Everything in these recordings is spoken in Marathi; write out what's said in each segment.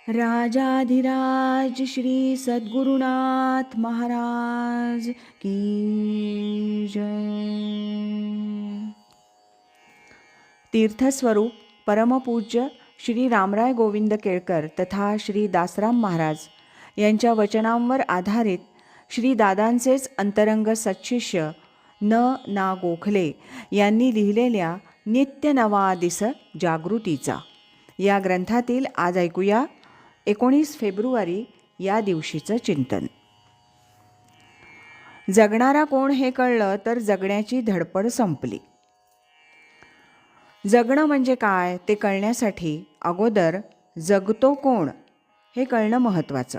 राजाधिराज श्री सद्गुरुनाथ महाराज की जय। तीर्थस्वरूप परमपूज्य श्री रामराय गोविंद केळकर तथा श्री दासराम महाराज यांच्या वचनांवर आधारित श्री दादांचेच अंतरंग सत्शिष्य ना गोखले यांनी लिहिलेल्या नित्य नवा दिस जागृतीचा या ग्रंथातील आज ऐकूया 19 फेब्रुवारी या दिवशीचं चिंतन. जगणारा कोण हे कळलं तर जगण्याची धडपड संपली. जगणं म्हणजे काय ते कळण्यासाठी अगोदर जगतो कोण हे कळणं महत्त्वाचं.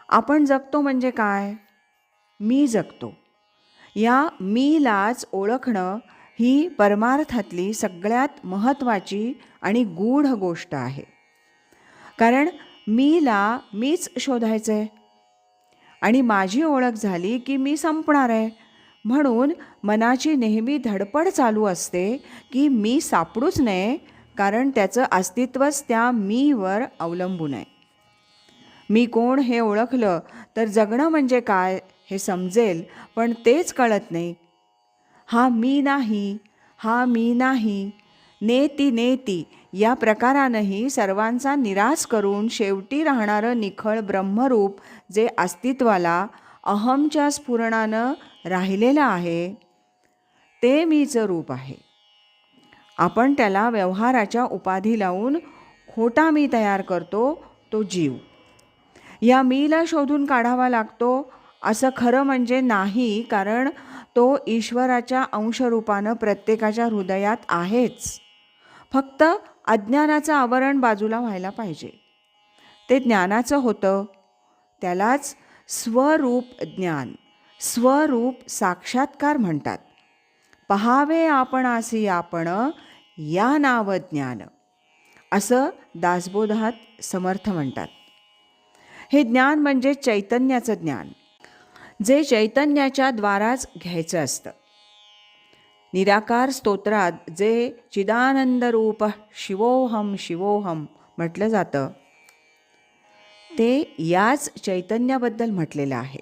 आपण जगतो म्हणजे काय? मी जगतो. या मीलाच ओळखणं ही परमार्थातली सगळ्यात महत्त्वाची आणि गूढ गोष्ट आहे. कारण मीला मीच शोधायचं आहे आणि माझी ओळख झाली की मी संपणार आहे. म्हणून मनाची नेहमी धडपड चालू असते की मी सापडूच नये, कारण त्याचं अस्तित्वच त्या मीवर अवलंबून आहे. मी कोण हे ओळखलं तर जगणं म्हणजे काय हे समजेल, पण तेच कळत नाही. हा मी नाही, हा मी नाही, नेती नेती या प्रकारानंही सर्वांचा निराश करून शेवटी राहणारं निखळ ब्रह्मरूप जे अस्तित्वाला अहमच्या स्फुरणानं राहिलेलं आहे ते मीचं रूप आहे. आपण त्याला व्यवहाराच्या उपाधी लावून खोटा मी तयार करतो, तो जीव. या मीला शोधून काढावा लागतो असं खरं म्हणजे नाही, कारण तो ईश्वराच्या अंशरूपानं प्रत्येकाच्या हृदयात आहेच. फक्त अज्ञानाचं आवरण बाजूला व्हायला पाहिजे. ते ज्ञानाचं होतं. त्यालाच स्वरूप ज्ञान, स्वरूप साक्षात्कार म्हणतात. पहावे आपणासी आपण या नाव ज्ञान, असं दासबोधात समर्थ म्हणतात. हे ज्ञान म्हणजे चैतन्याचं ज्ञान, जे चैतन्याच्या द्वाराच घ्यायचं असतं. निराकार स्तोत्रात जे चिदानंद रूप शिवोहम शिवोहम म्हटलं जातं ते याच चैतन्याबद्दल म्हटलेलं आहे.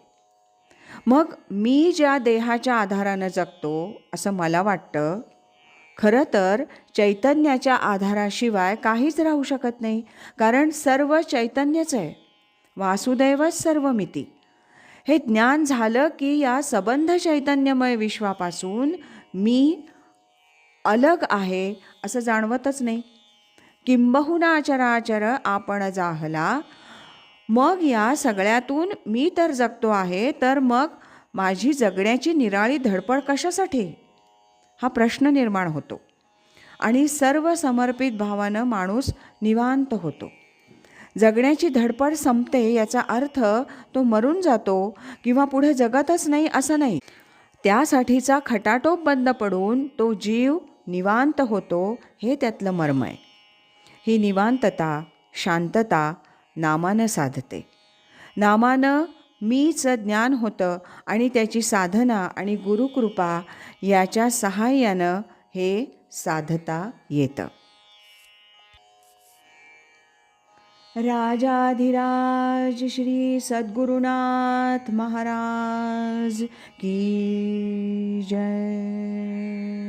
मग मी ज्या देहाच्या आधारानं जगतो असं मला वाटतं, खरं तर चैतन्याच्या आधाराशिवाय काहीच राहू शकत नाही, कारण सर्व चैतन्यच आहे. वासुदैवच सर्वमिती. हे ज्ञान झालं की या सबंध चैतन्यमय विश्वापासून मी अलग आहे असं जाणवतच नाही. किंबहुना चराचर आपण जाहला. मग या सगळ्यातून मी तर जगतो आहे, तर मग माझी जगण्याची निराळी धडपड कशासाठी हा प्रश्न निर्माण होतो आणि सर्व समर्पित भावानं माणूस निवांत होतो. जगण्याची धडपड संपते याचा अर्थ तो मरून जातो किंवा पुढे जगतच नाही असं नाही. त्यासाठीचा खटाटोप बंद पडून तो जीव निवांत होतो, हे त्यातलं मर्म आहे. ही निवांतता, शांतता नामानं साधते. नामानं मीचं ज्ञान होतं आणि त्याची साधना आणि गुरुकृपा याच्या सहाय्यानं हे साधता येतं. राजाधिराज श्री सद्गुरुनाथ महाराज की जय.